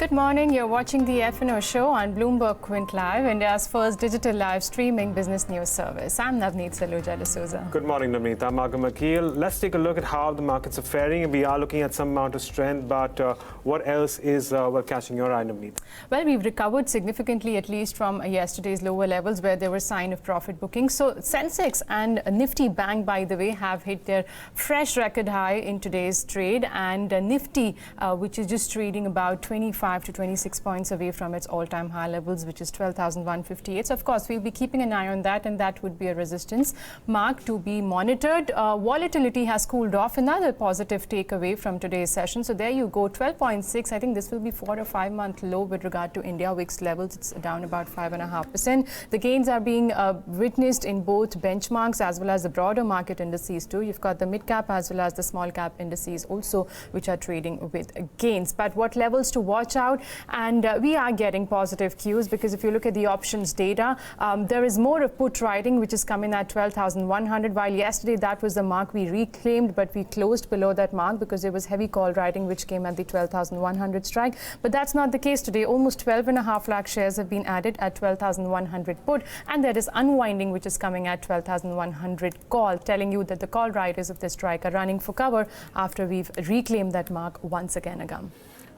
Good morning. You're watching the F&O Show on BloombergQuint Live, India's first digital live streaming business news service. I'm Navneet D'Souza. Good morning, Navneet. I'm Agam Akil. Let's take a look at how the markets are faring. We are looking at some amount of strength, but what else is catching your eye, Navneet? Well, we've recovered significantly, at least from yesterday's lower levels where there were sign of profit booking. So Sensex and Nifty Bank, by the way, have hit their fresh record high in today's trade, and Nifty, which is just trading about 25 to 26 points away from its all-time high levels, which is 12,158. So, of course, we'll be keeping an eye on that, and that would be a resistance mark to be monitored. Volatility has cooled off. Another positive takeaway from today's session. So there you go, 12.6. I think this will be 4 or 5 month low with regard to India VIX levels. It's down about 5.5%. The gains are being witnessed in both benchmarks as well as the broader market indices too. You've got the mid-cap as well as the small-cap indices also, which are trading with gains. But what levels to watch out? And we are getting positive cues, because if you look at the options data, there is more of put writing, which is coming at 12,100, while yesterday that was the mark we reclaimed, but we closed below that mark because there was heavy call writing which came at the 12,100 strike. But that's not the case today. Almost 12.5 lakh shares have been added at 12,100 put, and there is unwinding which is coming at 12,100 call, telling you that the call writers of the strike are running for cover after we've reclaimed that mark once again, Agam.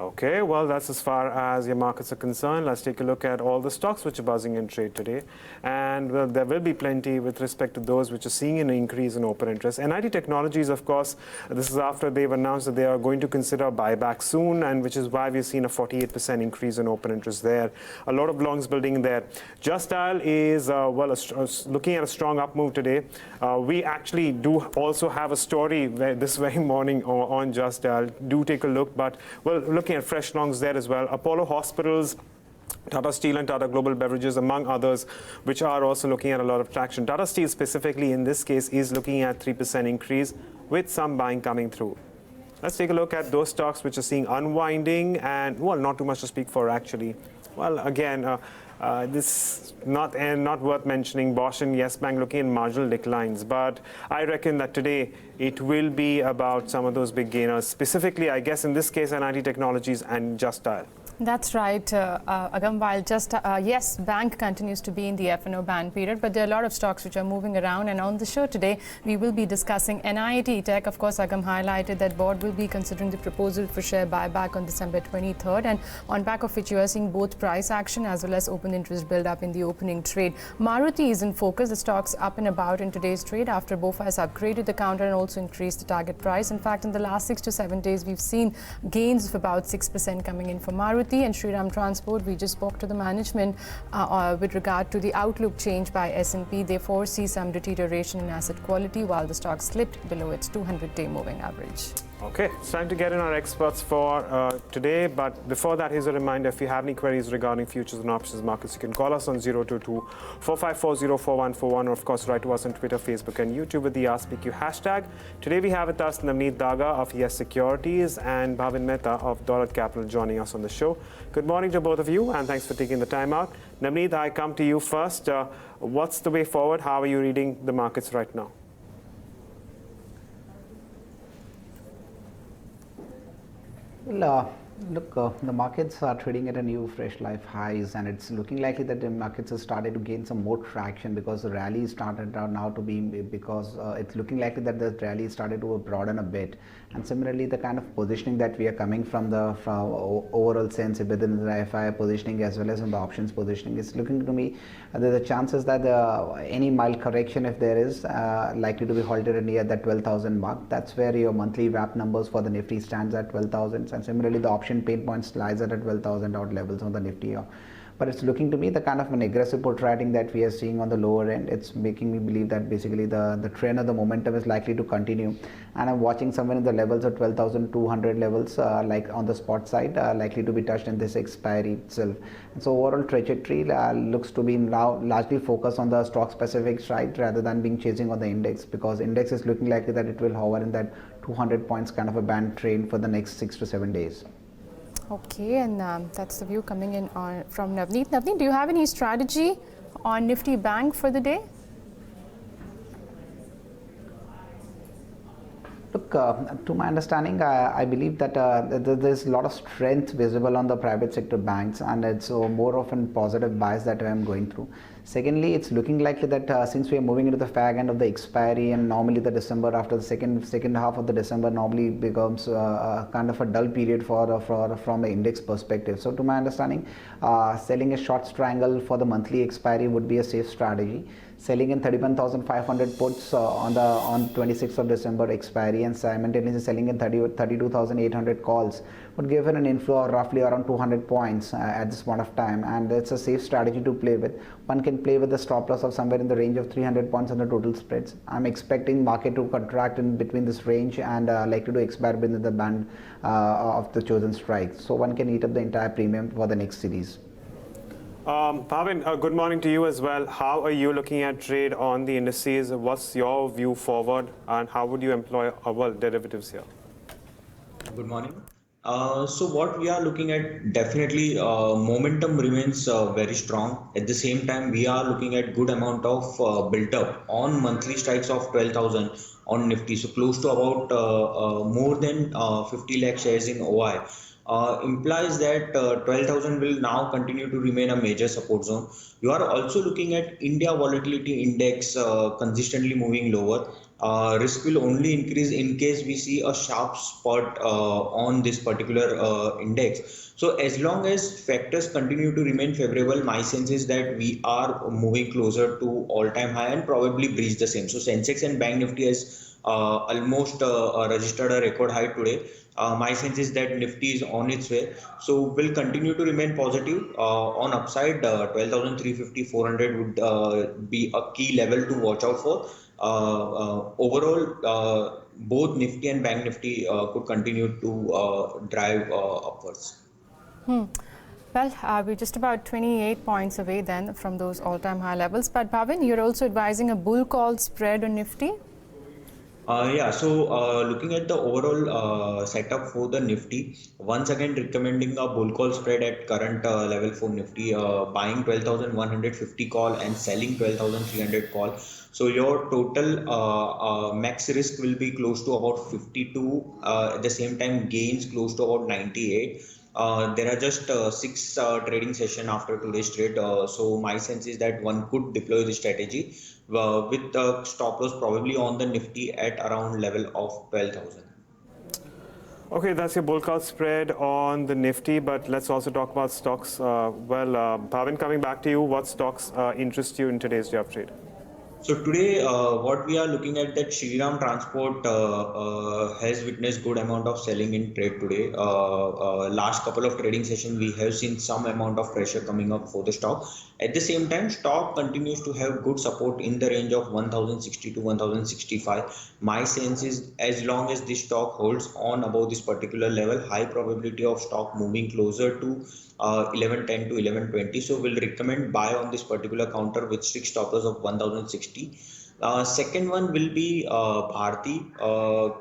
Okay, well, that's as far as your markets are concerned. Let's take a look at all the stocks which are buzzing in trade today. And well, there will be plenty with respect to those which are seeing an increase in open interest. NIIT Technologies, of course, this is after they've announced that they are going to consider buyback soon, and which is why we've seen a 48% increase in open interest there. A lot of longs building there. Just Dial is, looking at a strong up move today. We actually do also have a story this very morning on Just Dial. Do take a look, but well, looking at fresh longs there as well. Apollo Hospitals, Tata Steel and Tata Global Beverages, among others, which are also looking at a lot of traction. Tata Steel specifically in this case is looking at 3% increase with some buying coming through. Let's take a look at those stocks which are seeing unwinding and, well, not too much to speak for actually. Well, again, this not worth mentioning. Bosch and Yes Bank looking at marginal declines, but I reckon that today it will be about some of those big gainers, specifically, I guess, in this case, NIIT Technologies and Just Dial. That's right, Agam. While Yes Bank continues to be in the F&O ban period, but there are a lot of stocks which are moving around. And on the show today, we will be discussing NIIT Tech. Of course, Agam highlighted that board will be considering the proposal for share buyback on December 23rd, and on back of which you are seeing both price action as well as open interest build up in the opening trade. Maruti is in focus. The stock's up and about in today's trade after BofA has upgraded the counter and also increased the target price. In fact, in the last 6 to 7 days, we've seen gains of about 6% coming in for Maruti. And Shriram Transport, we just spoke to the management with regard to the outlook change by S&P. They foresee some deterioration in asset quality while the stock slipped below its 200-day moving average. Okay, it's time to get in our experts for today. But before that, here's a reminder, if you have any queries regarding futures and options markets, you can call us on 022-4540-4141, or of course write to us on Twitter, Facebook and YouTube with the AskPQ hashtag. Today we have with us Navneet Daga of Yes Securities and Bhavin Mehta of Dolat Capital joining us on the show. Good morning to both of you, and thanks for taking the time out. Navneet, I come to you first. What's the way forward? How are you reading the markets right now? Well, look, the markets are trading at a new fresh life highs, and it's looking likely that the markets have started to gain some more traction because the rally started now to be, because it's looking likely that the rally started to broaden a bit. And similarly, the kind of positioning that we are coming from overall sense within the FI positioning as well as in the options positioning, is looking to me the chances that any mild correction, if there is, likely to be halted near that 12,000 mark. That's where your monthly wrap numbers for the Nifty stands at 12,000, and similarly the option pain points lies at 12,000 odd levels on the Nifty. But it's looking to me the kind of an aggressive put writing that we are seeing on the lower end. It's making me believe that basically the trend of the momentum is likely to continue. And I'm watching somewhere in the levels of 12,200 levels, like on the spot side, likely to be touched in this expiry itself. And so overall trajectory looks to be now largely focused on the stock specific side rather than being chasing on the index, because index is looking likely that it will hover in that 200 points kind of a band trend for the next 6 to 7 days. Okay, and that's the view coming in from Navneet. Navneet, do you have any strategy on Nifty Bank for the day? Look, To my understanding, I believe that there's a lot of strength visible on the private sector banks, and it's more of a positive bias that I am going through. Secondly, it's looking likely that since we are moving into the fag end of the expiry, and normally the December, after the second half of the December normally becomes kind of a dull period from an index perspective. So to my understanding, selling a short strangle for the monthly expiry would be a safe strategy. Selling in 31,500 puts on 26th of December expiry, and simultaneously selling in 32,800 calls would give it an inflow of roughly around 200 points at this point of time, and it's a safe strategy to play with. One can play with the stop loss of somewhere in the range of 300 points on the total spreads. I'm expecting market to contract in between this range and likely to expire within the band of the chosen strike. So one can eat up the entire premium for the next series. Bhavin, good morning to you as well. How are you looking at trade on the indices? What's your view forward, and how would you employ derivatives here? Good morning. So what we are looking at, definitely momentum remains very strong. At the same time, we are looking at good amount of built up on monthly strikes of 12,000 on Nifty. So close to about more than 50 lakh shares in OI. Implies that 12,000 will now continue to remain a major support zone. You are also looking at India volatility index consistently moving lower. Risk will only increase in case we see a sharp spot on this particular index. So as long as factors continue to remain favorable, my sense is that we are moving closer to all-time high and probably breach the same. So Sensex and Bank Nifty has almost registered a record high today. My sense is that Nifty is on its way, so will continue to remain positive on upside. 12,350, 400 would be a key level to watch out for. Overall, both Nifty and Bank Nifty could continue to drive upwards. Well, we're just about 28 points away then from those all-time high levels. But Bhavin, you're also advising a bull call spread on Nifty? Yeah, so looking at the overall setup for the Nifty, once again recommending a bull call spread at current level for Nifty, buying 12,150 call and selling 12,300 call. So your total max risk will be close to about 52. At the same time, gains close to about 98. There are just 6 trading session after today's trade, so my sense is that one could deploy the strategy with the stop loss probably on the Nifty at around level of 12,000. Okay, that's your bull call spread on the Nifty, but let's also talk about stocks. Bhavin, coming back to you, what stocks interest you in today's day of trade? So today, what we are looking at, that Shriram Transport has witnessed good amount of selling in trade today. Last couple of trading sessions, we have seen some amount of pressure coming up for the stock. At the same time, stock continues to have good support in the range of 1,060 to 1,065. My sense is, as long as this stock holds on above this particular level, high probability of stock moving closer to 1110 to 1120. So we'll recommend buy on this particular counter with strict stop loss of 1060. Second one will be Bharti.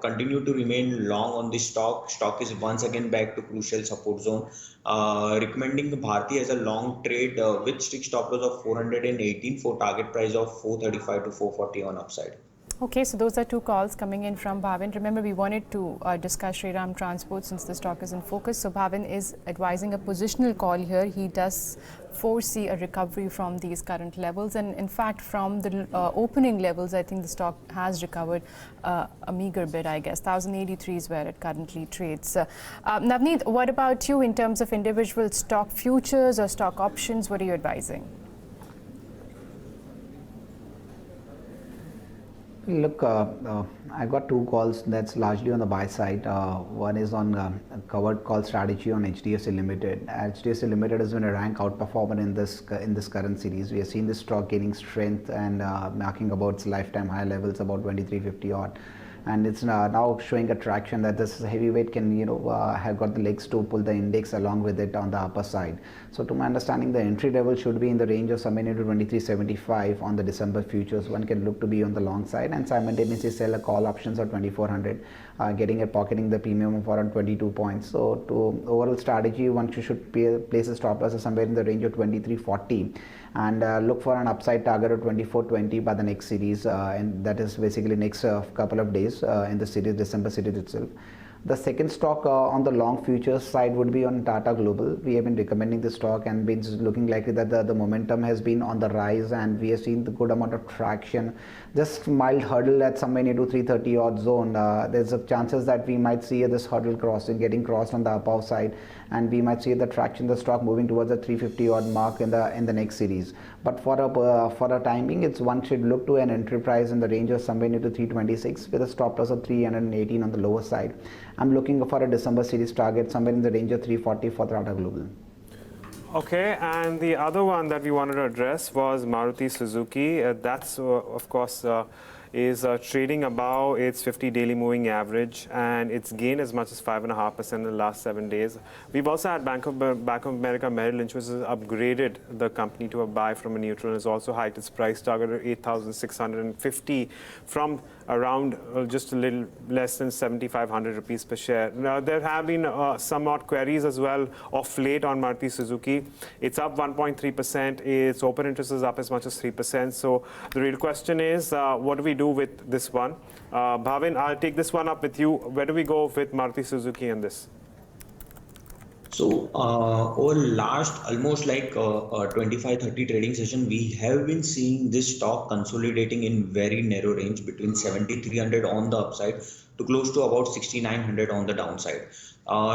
Continue to remain long on this stock. Stock is once again back to crucial support zone. Recommending Bharti as a long trade with strict stop loss of 418 for target price of 435 to 440 on upside. Okay, so those are 2 calls coming in from Bhavin. Remember, we wanted to discuss Shriram Transport since the stock is in focus. So Bhavin is advising a positional call here. He does foresee a recovery from these current levels. And in fact, from the opening levels, I think the stock has recovered a meager bit, I guess. 1,083 is where it currently trades. Navneet, what about you in terms of individual stock futures or stock options? What are you advising? Look, I got 2 calls that's largely on the buy side. One is on covered call strategy on HDFC Limited. HDFC Limited has been a rank outperformer in this current series. We have seen this stock gaining strength and marking about its lifetime high levels, about 2350 odd. And it's now showing a traction that this heavyweight can, have got the legs to pull the index along with it on the upper side. So to my understanding, the entry level should be in the range of somewhere into 2375 on the December futures. One can look to be on the long side and simultaneously sell a call options of 2400, pocketing the premium of around 22 points. So to overall strategy, one should place a stop loss somewhere in the range of 2340. and look for an upside target of 2420 by the next series, and that is basically next couple of days in the series, December series itself. The second stock on the long futures side would be on Tata Global. We have been recommending this stock and been looking likely that the momentum has been on the rise, and we have seen the good amount of traction. Just mild hurdle at somewhere near to 330 odd zone. There's a chances that we might see this hurdle getting crossed on the above side, and we might see the traction the stock moving towards the 350 odd mark in the next series. But for a timing, it's one should look to an entry price in the range of somewhere near to 326 with a stop loss of 318 on the lower side. I'm looking for a December series target somewhere in the range of 340 for Tata Global. Okay, and the other one that we wanted to address was Maruti Suzuki. That's, of course, is trading above its 50 daily moving average, and it's gained as much as 5.5% in the last 7 days. We've also had Bank of America Merrill Lynch, which has upgraded the company to a buy from a neutral, and has also hiked its price target to 8,650 from around just a little less than 7,500 rupees per share. Now, there have been somewhat queries as well of late on Maruti Suzuki. It's up 1.3%. Its open interest is up as much as 3%. So the real question is, what do we do with this one? Bhavin, I'll take this one up with you. Where do we go with Maruti Suzuki in this? So over last almost like 25-30 trading session, we have been seeing this stock consolidating in very narrow range between 7,300 on the upside to close to about 6,900 on the downside.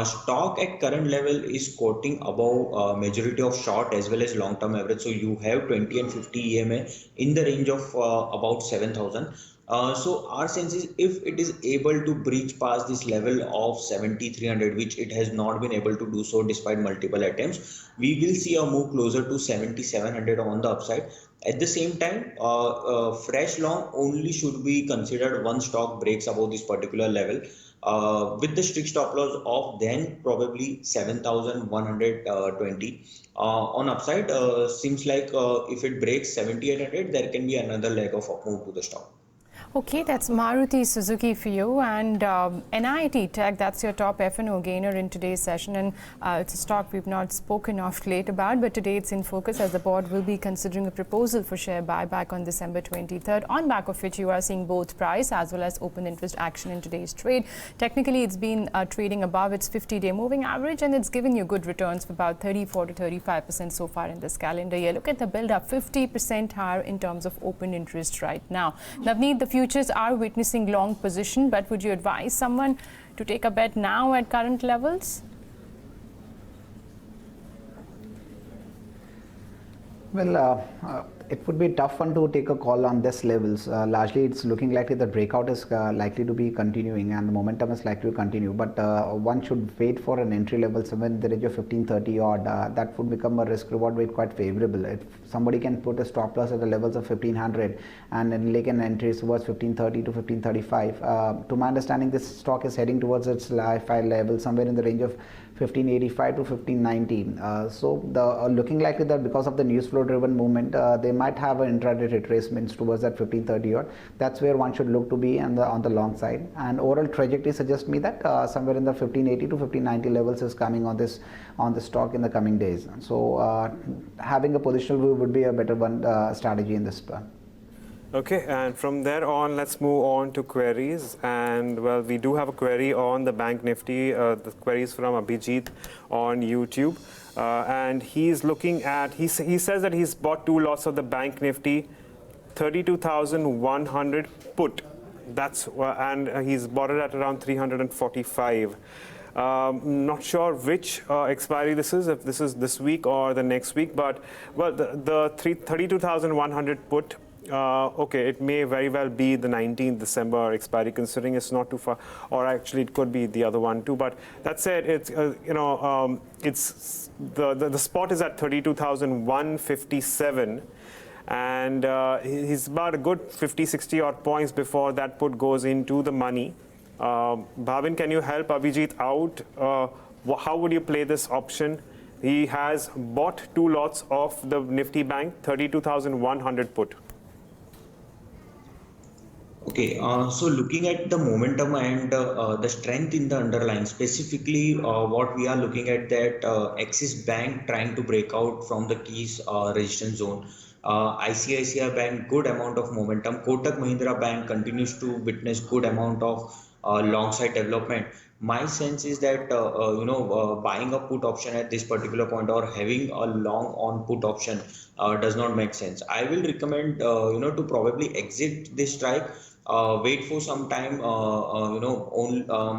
Stock at current level is quoting above majority of short as well as long-term average. So you have 20 and 50 EMA in the range of about 7,000. So our sense is if it is able to breach past this level of 7,300, which it has not been able to do so despite multiple attempts, we will see a move closer to 7,700 on the upside. At the same time, fresh long only should be considered one stock breaks above this particular level. With the strict stop loss of then probably 7,120 on upside, seems like if it breaks 7,800, there can be another leg of up move to the stock. Okay, that's Maruti Suzuki for you, and NIIT Tech, that's your top F&O gainer in today's session, and it's a stock we've not spoken of late about, but today it's in focus as the board will be considering a proposal for share buyback on December 23rd, on back of which you are seeing both price as well as open interest action in today's trade. Technically, it's been trading above its 50-day moving average, and it's given you good returns for about 34 to 35% so far in this calendar year. Look at the build-up, 50% higher in terms of open interest right now. Navneet, the futures are witnessing long position, but would you advise someone to take a bet now at current levels? Well, it would be a tough one to take a call on this levels. Largely, it's looking likely the breakout is likely to be continuing and the momentum is likely to continue. But one should wait for an entry level somewhere in the range of 1530 odd. That would become a risk reward rate quite favorable. If somebody can put a stop loss at the levels of 1500 and then make an entry towards 1530 to 1535. To my understanding, this stock is heading towards its life high level somewhere in the range of 1585 to 1519. So the looking likely that because of the news flow driven movement, they might have an intraday retracements towards that 1530 odd. That's where one should look to be on the long side. And overall trajectory suggests me that somewhere in the 1580 to 1590 levels is coming on this stock in the coming days. So having a positional view would be a better one strategy in this. Okay, and from there on, let's move on to queries. And well, we do have a query on the Bank Nifty. The query is from Abhijit on YouTube. And he's looking at, he says that he's bought 2 lots of the Bank Nifty, 32,100 put. That's, and he's bought it at around 345. Not sure which expiry this is, if this is this week or the next week, but well, the 32,100 put, okay, it may very well be the 19th December expiry, considering it's not too far, or actually it could be the other one too. But that said, it's it's the spot is at 32,157, and he's about a good 50-60 odd points before that put goes into the money. Bhavin, can you help Abhijit out? How would you play this option? He has bought 2 lots of the Nifty Bank, 32,100 put. Okay, so looking at the momentum and the strength in the underlying, specifically what we are looking at that Axis Bank trying to break out from the keys resistance zone. ICICI Bank, good amount of momentum. Kotak Mahindra Bank continues to witness good amount of long side development. My sense is that buying a put option at this particular point or having a long on put option does not make sense. I will recommend to probably exit this strike, wait for some time.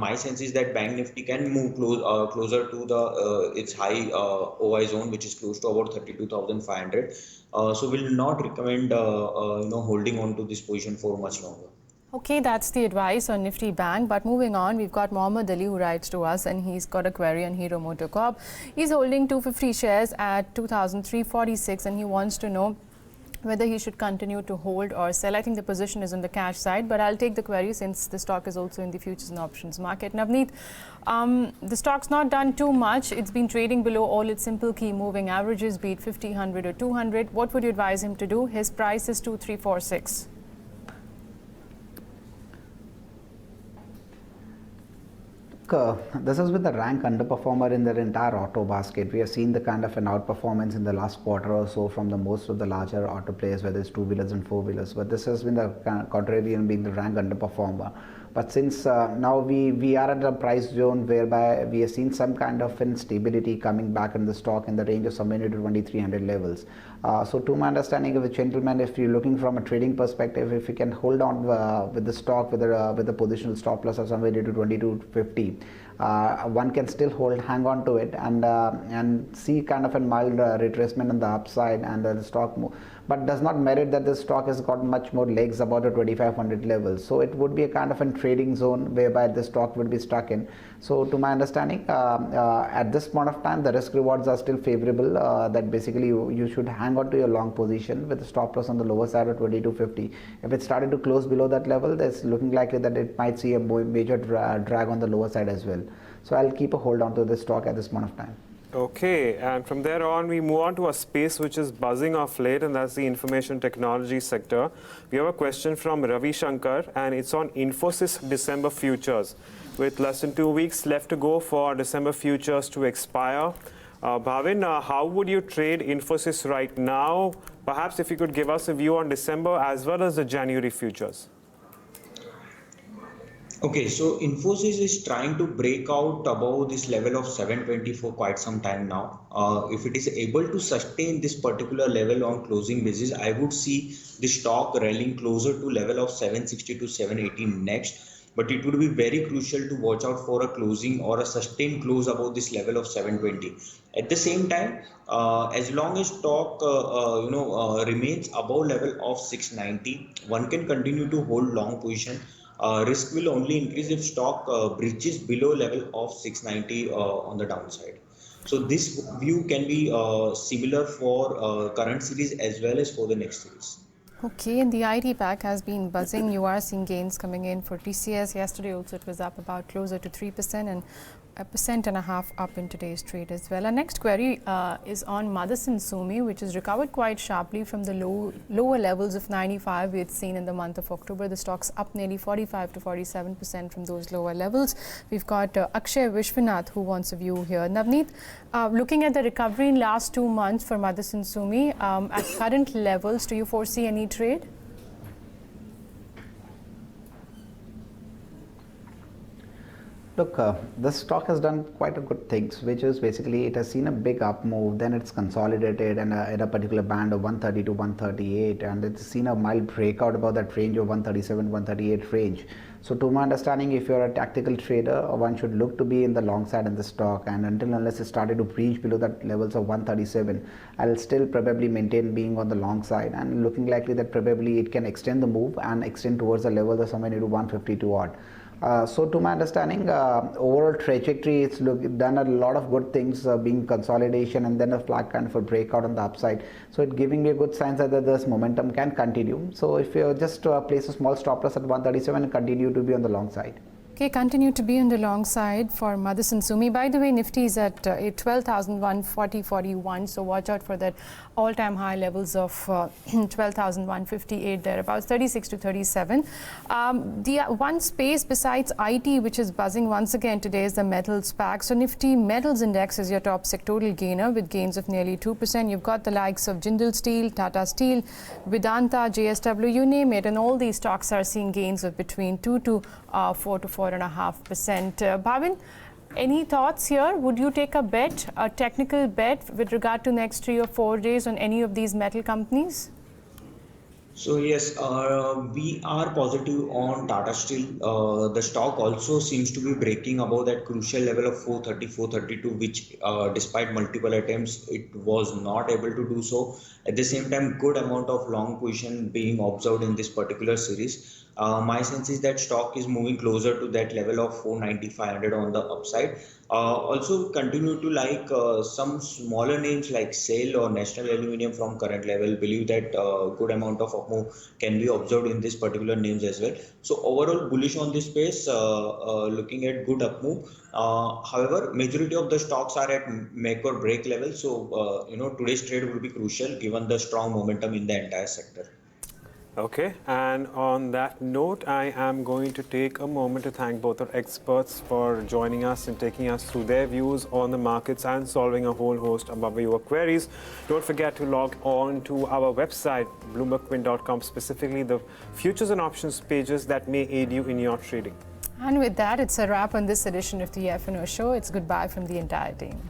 My sense is that Bank Nifty can move closer to the its high OI zone, which is close to about 32,500. So will not recommend holding on to this position for much longer. Okay, that's the advice on Nifty Bank. But moving on, we've got Mohammed Ali who writes to us, and he's got a query on Hero MotoCorp. He's holding 250 shares at 2,346, and he wants to know whether he should continue to hold or sell. I think the position is on the cash side, but I'll take the query since the stock is also in the futures and options market. Navneet, the stock's not done too much. It's been trading below all its simple key moving averages, be it 50, 100 or 200. What would you advise him to do? His price is 2,346. This has been the rank underperformer in their entire auto basket. We have seen the kind of an outperformance in the last quarter or so from the most of the larger auto players, whether it's two-wheelers and four-wheelers. But this has been the contrarian being the rank underperformer. But since now we are at a price zone whereby we have seen some kind of instability coming back in the stock in the range of somewhere to 2,300 levels. So to my understanding of a gentleman, if you're looking from a trading perspective, if you can hold on with the stock with a positional stop loss of somewhere to 2250, one can still hang on to it and see kind of a mild retracement on the upside, and the stock but does not merit that the stock has got much more legs above the 2500 levels. So it would be a kind of a trading zone whereby the stock would be stuck in. So to my understanding, at this point of time, the risk rewards are still favorable, that basically you should hang on to your long position with a stop loss on the lower side of 2250. If it started to close below that level, there's looking likely that it might see a major drag on the lower side as well. So I'll keep a hold on to this stock at this point of time. Okay, and from there on, we move on to a space which is buzzing off late, and that's the information technology sector. We have a question from Revankar, and it's on Infosys December futures. With less than 2 weeks left to go for December futures to expire, Bhavin, how would you trade Infosys right now? Perhaps if you could give us a view on December as well as the January futures. Okay, so Infosys is trying to break out above this level of 720 for quite some time now. If it is able to sustain this particular level on closing basis, I would see the stock rallying closer to level of 760 to 780 next. But it would be very crucial to watch out for a closing or a sustained close above this level of 720. At the same time, as long as stock remains above level of 690, one can continue to hold long position. Risk will only increase if stock breaches below level of 690 on the downside. So this view can be similar for current series as well as for the next series. Okay, and the IT pack has been buzzing. You are seeing gains coming in for TCS. Yesterday also it was up about closer to 3% and 1.5% up in today's trade as well. Our next query is on Madison Sumi, which has recovered quite sharply from the lower levels of 95 we had seen in the month of October. The stock's up nearly 45 to 47% from those lower levels. We've got Akshay Vishwanath who wants a view here. Navneet, looking at the recovery in last 2 months for Madison Sumi, at current levels, do you foresee any trade? Look, this stock has done quite a good things, which is basically it has seen a big up move, then it's consolidated and in a particular band of 130 to 138, and it's seen a mild breakout about that range of 137, 138 range. So to my understanding, if you're a tactical trader, one should look to be in the long side in the stock, and unless it started to breach below that levels of 137, I'll still probably maintain being on the long side and looking likely that probably it can extend the move and extend towards the level of somewhere into 152 odd. So to my understanding, overall trajectory, it's done a lot of good things, being consolidation and then a flat kind of a breakout on the upside. So it's giving me a good sign that this momentum can continue. So if you just place a small stop loss at 137 and continue to be on the long side. Okay, continue to be on the long side for Madison Sumi. By the way, Nifty is at 12,140.41, so watch out for that all-time high levels of 12,158 thereabouts, 36 to 37. The one space besides IT which is buzzing once again today is the metals pack. So Nifty Metals Index is your top sectoral gainer with gains of nearly 2%. You've got the likes of Jindal Steel, Tata Steel, Vedanta, JSW, you name it, and all these stocks are seeing gains of between 2 to 4 to 4.5%. Bhavin, any thoughts here? Would you take a bet, a technical bet with regard to next 3 or 4 days on any of these metal companies? So yes, we are positive on Tata Steel. The stock also seems to be breaking above that crucial level of 430, 432, which despite multiple attempts, it was not able to do so. At the same time, good amount of long position being observed in this particular series. My sense is that stock is moving closer to that level of 490, 500 on the upside. Also continue to like some smaller names like SAIL or National Aluminium from current level. Believe that good amount of upmove can be observed in this particular names as well. So overall bullish on this space, looking at good upmove. However, majority of the stocks are at make or break level. So today's trade will be crucial given the strong momentum in the entire sector. Okay, and on that note, I am going to take a moment to thank both our experts for joining us and taking us through their views on the markets and solving a whole host of your queries. Don't forget to log on to our website, BloombergQuint.com, specifically the futures and options pages that may aid you in your trading. And with that, it's a wrap on this edition of the F&O Show. It's goodbye from the entire team.